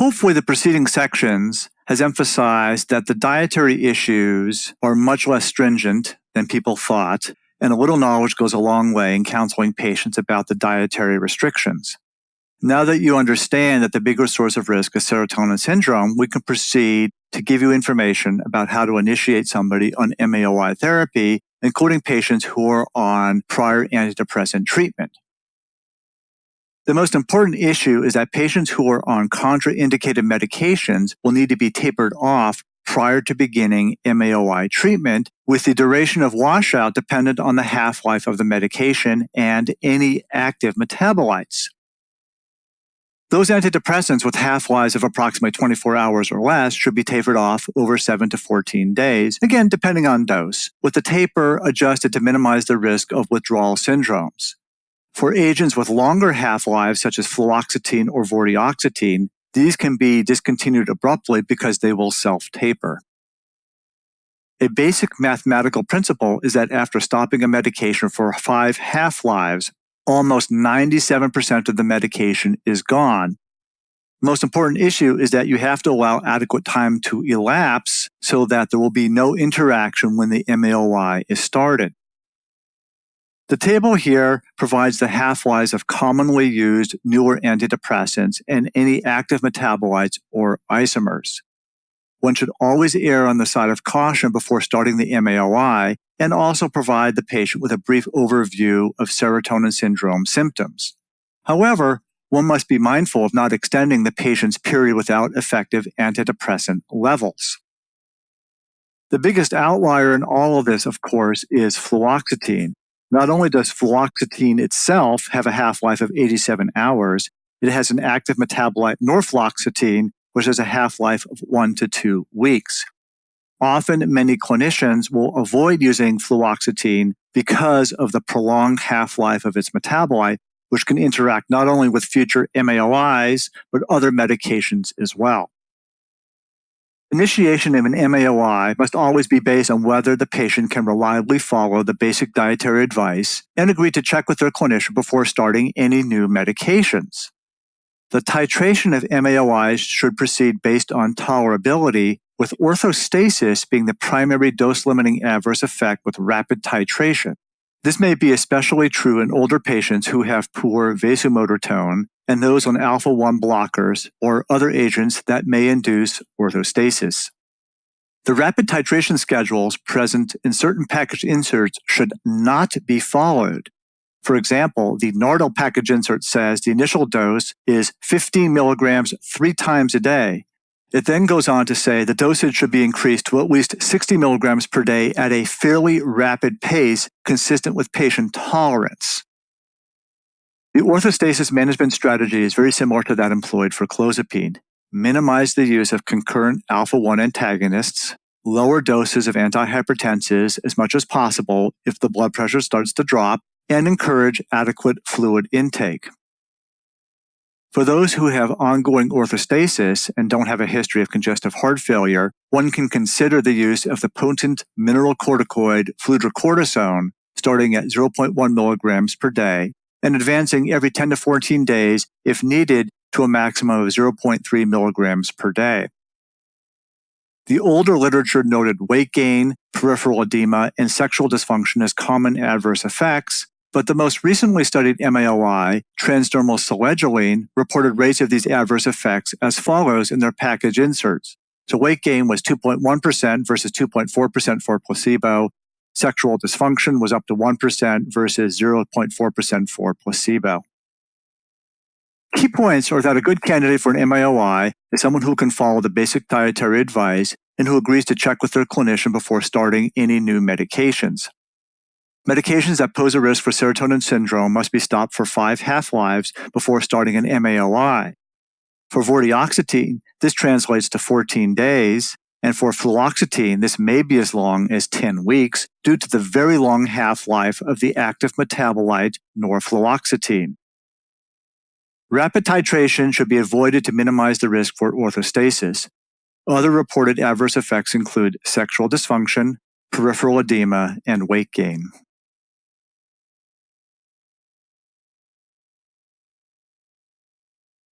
Hopefully, the preceding sections has emphasized that the dietary issues are much less stringent than people thought, and a little knowledge goes a long way in counseling patients about the dietary restrictions. Now that you understand that the bigger source of risk is serotonin syndrome, we can proceed to give you information about how to initiate somebody on MAOI therapy, including patients who are on prior antidepressant treatment. The most important issue is that patients who are on contraindicated medications will need to be tapered off prior to beginning MAOI treatment, with the duration of washout dependent on the half-life of the medication and any active metabolites. Those antidepressants with half-lives of approximately 24 hours or less should be tapered off over 7 to 14 days, again, depending on dose, with the taper adjusted to minimize the risk of withdrawal syndromes. For agents with longer half-lives, such as fluoxetine or vortioxetine, these can be discontinued abruptly because they will self-taper. A basic mathematical principle is that after stopping a medication for 5 half-lives, almost 97% of the medication is gone. The most important issue is that you have to allow adequate time to elapse so that there will be no interaction when the MAOI is started. The table here provides the half-lives of commonly used newer antidepressants and any active metabolites or isomers. One should always err on the side of caution before starting the MAOI and also provide the patient with a brief overview of serotonin syndrome symptoms. However, one must be mindful of not extending the patient's period without effective antidepressant levels. The biggest outlier in all of this, of course, is fluoxetine. Not only does fluoxetine itself have a half-life of 87 hours, it has an active metabolite norfloxetine, which has a half-life of 1 to 2 weeks. Often, many clinicians will avoid using fluoxetine because of the prolonged half-life of its metabolite, which can interact not only with future MAOIs, but other medications as well. Initiation of an MAOI must always be based on whether the patient can reliably follow the basic dietary advice and agree to check with their clinician before starting any new medications. The titration of MAOIs should proceed based on tolerability, with orthostasis being the primary dose-limiting adverse effect with rapid titration. This may be especially true in older patients who have poor vasomotor tone and those on alpha-1 blockers or other agents that may induce orthostasis. The rapid titration schedules present in certain package inserts should not be followed. For example, the Nardil package insert says the initial dose is 15 milligrams 3 times a day. It then goes on to say the dosage should be increased to at least 60 milligrams per day at a fairly rapid pace consistent with patient tolerance. The orthostasis management strategy is very similar to that employed for clozapine. Minimize the use of concurrent alpha-1 antagonists, lower doses of antihypertensives as much as possible if the blood pressure starts to drop, and encourage adequate fluid intake. For those who have ongoing orthostasis and don't have a history of congestive heart failure, one can consider the use of the potent mineralocorticoid fludrocortisone starting at 0.1 milligrams per day and advancing every 10 to 14 days if needed to a maximum of 0.3 milligrams per day. The older literature noted weight gain, peripheral edema, and sexual dysfunction as common adverse effects, but the most recently studied MAOI, transdermal selegiline, reported rates of these adverse effects as follows in their package inserts. So weight gain was 2.1% versus 2.4% for placebo. Sexual dysfunction was up to 1% versus 0.4% for placebo. Key points are that a good candidate for an MAOI is someone who can follow the basic dietary advice and who agrees to check with their clinician before starting any new medications. Medications that pose a risk for serotonin syndrome must be stopped for 5 half-lives before starting an MAOI. For vortioxetine, this translates to 14 days, and for fluoxetine, this may be as long as 10 weeks due to the very long half-life of the active metabolite norfloxetine. Rapid titration should be avoided to minimize the risk for orthostasis. Other reported adverse effects include sexual dysfunction, peripheral edema, and weight gain.